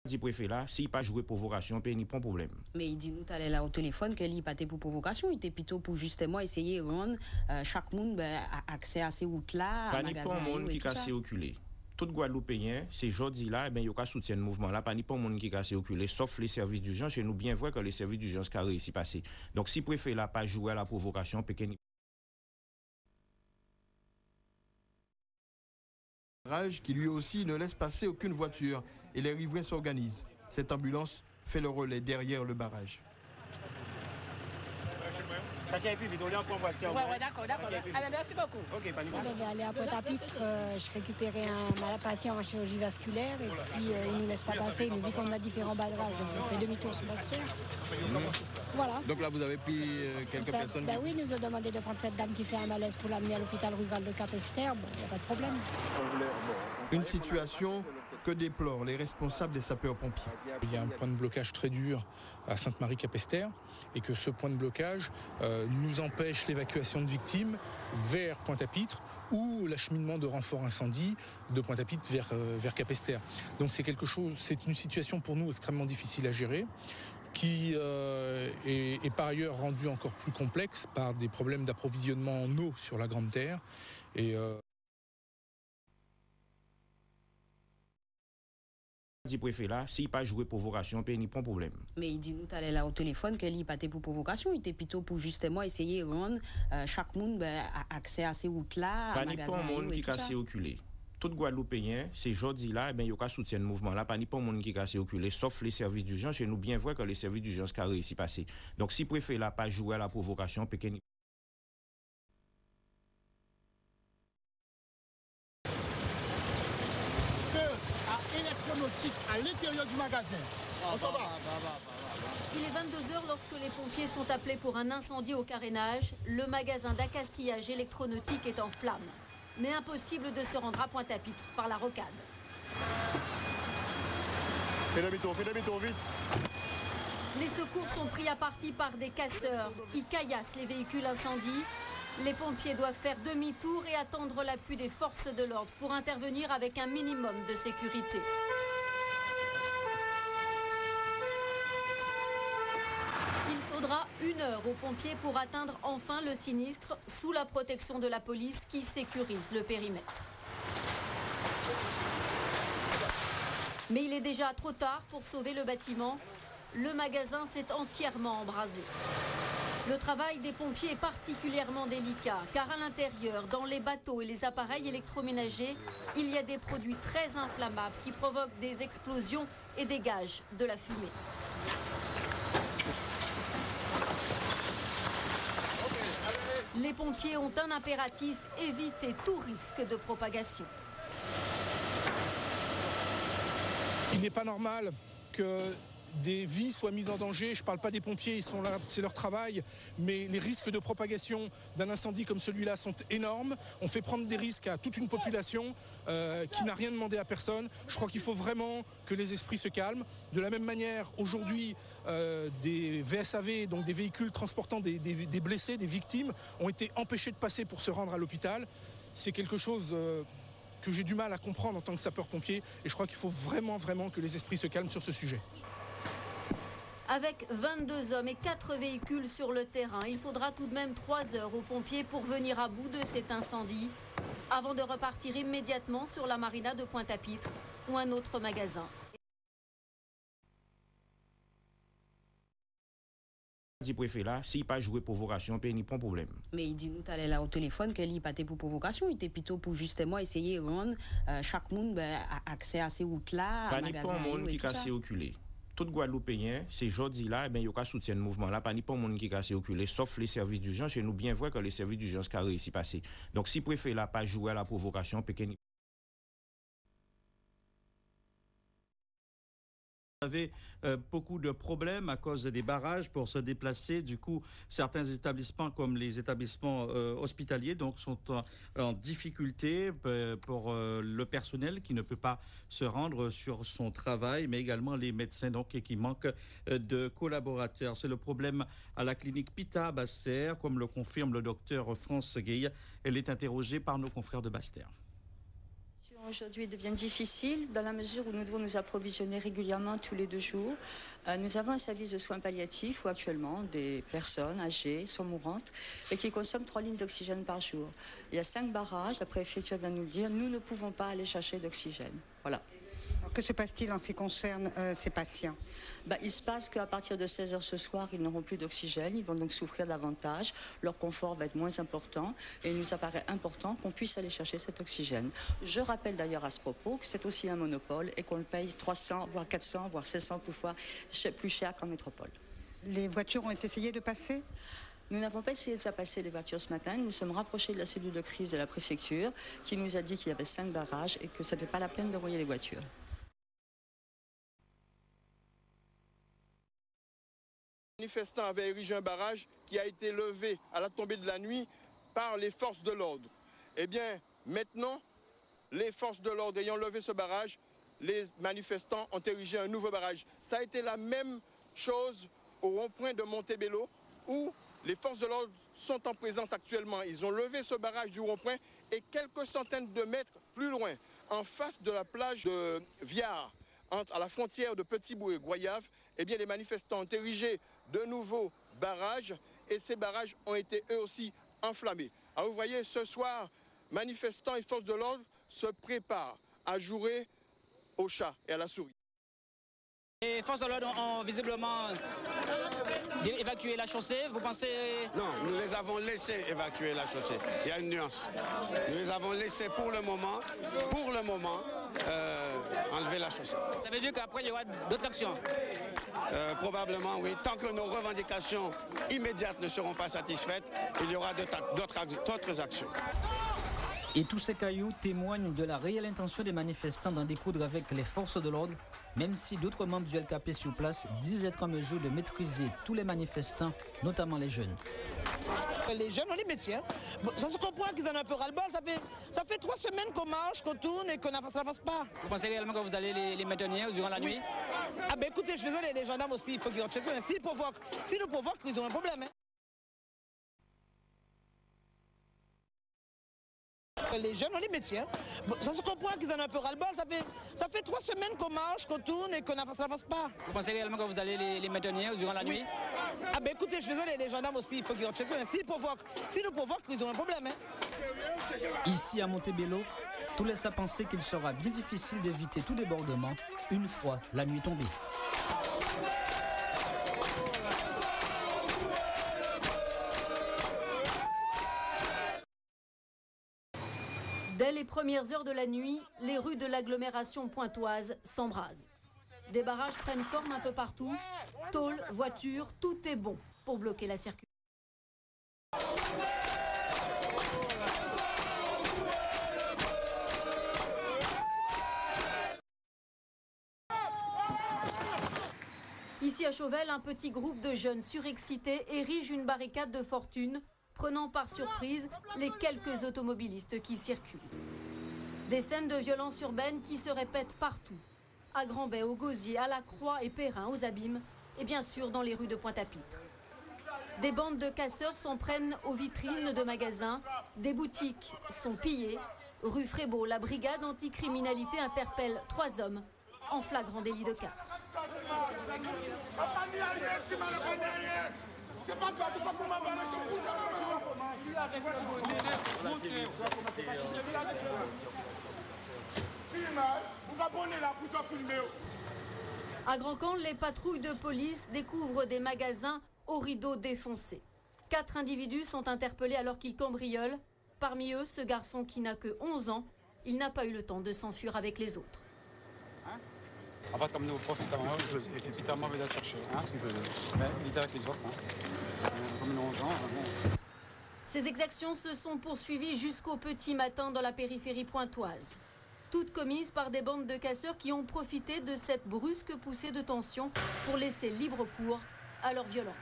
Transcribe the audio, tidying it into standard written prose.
dit préfet là, s'il pas joué provocation, il n'y a pas de problème. Mais il dit nous allons là au téléphone qu'il n'a pas été pour provocation, il était plutôt pour justement essayer de rendre chaque monde accès à ces routes-là. Pas ni pas un monde qui casse oculé. Tout Guadeloupéen, c'est jeudi là, il y a soutien le mouvement là, pas ni pas un monde qui casse oculé, sauf les services d'urgence, et nous bien voir que les services d'urgence qui réussi à passer. Donc si préfet là pas joué à la provocation, qui lui aussi ne laisse passer aucune voiture et les riverains s'organisent. Cette ambulance fait le relais derrière le barrage. Ouais, d'accord. Merci beaucoup. On devait aller à Pointe-à-Pitre, je récupérais un malade patient en chirurgie vasculaire et puis il ne nous laisse pas passer, il nous dit qu'on a différents barrages, donc on fait demi-tour sur Bastère. Voilà. Donc là vous avez pris quelques personnes oui, ils nous ont demandé de prendre cette dame qui fait un malaise pour l'amener à l'hôpital rural de Capesterre, il n'y a pas de problème. Une situation que déplorent les responsables des sapeurs-pompiers. Il y a un point de blocage très dur à Sainte-Marie-Capesterre et que ce point de blocage nous empêche l'évacuation de victimes vers Pointe-à-Pitre ou l'acheminement de renforts incendie de Pointe-à-Pitre vers Capesterre. Donc c'est une situation pour nous extrêmement difficile à gérer qui est par ailleurs rendue encore plus complexe par des problèmes d'approvisionnement en eau sur la Grande Terre. dit préfet là, s'il pas joué provocation, il n'y a pas de problème. Mais il dit nous allons là au téléphone qu'il n'a pas été pour provocation, il était plutôt pour justement essayer de rendre chaque monde accès à ces routes-là. Pas ni pas un monde qui casse oculé. Tout Guadeloupéen, c'est jeudi là, il y a soutien le mouvement là, pas ni pas un monde qui casse oculé, sauf les services d'urgence, et nous bien voir que les services d'urgence qui réussi à passer. Donc si préfet là pas joué à la provocation, il électronotique à l'intérieur du magasin. Il est 22h lorsque les pompiers sont appelés pour un incendie au carénage. Le magasin d'accastillage électronautique est en flammes. Mais impossible de se rendre à Pointe-à-Pitre par la rocade. Fais demi-tour, vite. Les secours sont pris à partie par des casseurs qui caillassent les véhicules incendies. Les pompiers doivent faire demi-tour et attendre l'appui des forces de l'ordre pour intervenir avec un minimum de sécurité. Il faudra 1 heure aux pompiers pour atteindre enfin le sinistre sous la protection de la police qui sécurise le périmètre. Mais il est déjà trop tard pour sauver le bâtiment. Le magasin s'est entièrement embrasé. Le travail des pompiers est particulièrement délicat car à l'intérieur, dans les bateaux et les appareils électroménagers, il y a des produits très inflammables qui provoquent des explosions et dégagent de la fumée. Les pompiers ont un impératif, éviter tout risque de propagation. Il n'est pas normal que des vies soient mises en danger. Je ne parle pas des pompiers, ils sont là, c'est leur travail, mais les risques de propagation d'un incendie comme celui-là sont énormes. On fait prendre des risques à toute une population qui n'a rien demandé à personne. Je crois qu'il faut vraiment que les esprits se calment. De la même manière, aujourd'hui, des VSAV, donc des véhicules transportant des blessés, des victimes, ont été empêchés de passer pour se rendre à l'hôpital. C'est quelque chose que j'ai du mal à comprendre en tant que sapeur-pompier, et je crois qu'il faut vraiment que les esprits se calment sur ce sujet. Avec 22 hommes et 4 véhicules sur le terrain, il faudra tout de même 3 heures aux pompiers pour venir à bout de cet incendie, avant de repartir immédiatement sur la marina de Pointe-à-Pitre ou un autre magasin. dit préfet là, s'il pas joué provocation, il n'y a pas de problème. Mais il dit nous allons là au téléphone qu'il n'a pas été pour provocation, il était plutôt pour justement essayer de rendre chaque monde accès à ces routes-là. Pas ni pas un monde qui casse oculé. Tout Guadeloupéen, c'est jeudi là, il y a soutien le mouvement là, pas ni pas un monde qui casse oculé, sauf les services d'urgence, et nous bien voir que les services d'urgence qui réussi à passer. Donc si préfet là pas joué à la provocation, On avait beaucoup de problèmes à cause des barrages pour se déplacer. Du coup, certains établissements comme les établissements hospitaliers donc, sont en difficulté pour le personnel qui ne peut pas se rendre sur son travail, mais également les médecins donc, qui manquent de collaborateurs. C'est le problème à la clinique Pita à Bastère, comme le confirme le docteur France Gueye. Elle est interrogée par nos confrères de Bastère. Aujourd'hui, il devient difficile dans la mesure où nous devons nous approvisionner régulièrement tous les 2 jours. Nous avons un service de soins palliatifs où actuellement des personnes âgées sont mourantes et qui consomment 3 lignes d'oxygène par jour. Il y a 5 barrages, la préfecture vient nous le dire, nous ne pouvons pas aller chercher d'oxygène. Voilà. Que se passe-t-il en ce qui concerne ces patients? Il se passe qu'à partir de 16h ce soir, ils n'auront plus d'oxygène, ils vont donc souffrir davantage, leur confort va être moins important et il nous apparaît important qu'on puisse aller chercher cet oxygène. Je rappelle d'ailleurs à ce propos que c'est aussi un monopole et qu'on le paye 300, voire 400, voire 600 fois plus cher qu'en métropole. Les voitures ont essayé de passer? Nous n'avons pas essayé de faire passer les voitures ce matin. Nous nous sommes rapprochés de la cellule de crise de la préfecture qui nous a dit qu'il y avait 5 barrages et que ce n'était pas la peine d'envoyer les voitures. Les manifestants avaient érigé un barrage qui a été levé à la tombée de la nuit par les forces de l'ordre. Eh bien, maintenant, les forces de l'ordre ayant levé ce barrage, les manifestants ont érigé un nouveau barrage. Ça a été la même chose au rond-point de Montebello, où les forces de l'ordre sont en présence actuellement. Ils ont levé ce barrage du rond-point et quelques centaines de mètres plus loin, en face de la plage de Viard, à la frontière de Petit-Bourg et Goyave, eh bien, les manifestants ont érigé de nouveaux barrages et ces barrages ont été eux aussi enflammés. Alors vous voyez, ce soir, manifestants et forces de l'ordre se préparent à jouer au chat et à la souris. Les forces de l'ordre ont visiblement évacué la chaussée, vous pensez? Non, nous les avons laissés évacuer la chaussée. Il y a une nuance. Nous les avons laissés pour le moment, enlever la chaussée. Ça veut dire qu'après il y aura d'autres actions? Probablement, oui. Tant que nos revendications immédiates ne seront pas satisfaites, il y aura d'autres actions. Et tous ces cailloux témoignent de la réelle intention des manifestants d'en découdre avec les forces de l'ordre, même si d'autres membres du LKP sur place disent être en mesure de maîtriser tous les manifestants, notamment les jeunes. Les jeunes, on les maintient. Ça se comprend qu'ils en ont un peu ras-le-bol. Ça fait 3 semaines qu'on marche, qu'on tourne et qu'on n'avance pas. Vous pensez réellement que vous allez les maintenir durant la nuit? Ah ben écoutez, je suis désolé, les gendarmes aussi, il faut qu'ils rentrent chez eux. S'ils nous provoquent, ils ont un problème. Les jeunes, on les maintient. Ça se comprend qu'ils en ont un peu ras-le-bol. Ça fait 3 semaines qu'on marche, qu'on tourne et qu'on n'avance pas. Vous pensez réellement que vous allez les maintenir durant la nuit? Ah ben écoutez, je suis désolé, les gendarmes aussi, il faut qu'ils rentrent chez eux. S'ils nous provoquent, ils ont un problème. Ici à Montebello, tout laisse à penser qu'il sera bien difficile d'éviter tout débordement une fois la nuit tombée. Dès les premières heures de la nuit, les rues de l'agglomération pointoise s'embrasent. Des barrages prennent forme un peu partout. Tôles, voitures, tout est bon pour bloquer la circulation. Ici à Chauvel, un petit groupe de jeunes surexcités érige une barricade de fortune, prenant par surprise les quelques automobilistes qui circulent. Des scènes de violence urbaine qui se répètent partout, à Grand-Bay, au Gosier, à la Croix et Perrin, aux Abîmes, et bien sûr dans les rues de Pointe-à-Pitre. Des bandes de casseurs s'en prennent aux vitrines de magasins, des boutiques sont pillées. Rue Frébeau, la brigade anticriminalité interpelle 3 hommes en flagrant délit de casse. C'est pas toi, pourquoi vous m'avez À Grand-Camp, les patrouilles de police découvrent des magasins aux rideaux défoncés. 4 individus sont interpellés alors qu'ils cambriolent. Parmi eux, ce garçon qui n'a que 11 ans, il n'a pas eu le temps de s'enfuir avec les autres. En fait, comme nous, c'est littéralement envie d'aller chercher. Mais il était avec les autres. Comme nous, 11 ans. Ces exactions se sont poursuivies jusqu'au petit matin dans la périphérie pointoise. Toutes commises par des bandes de casseurs qui ont profité de cette brusque poussée de tension pour laisser libre cours à leur violence.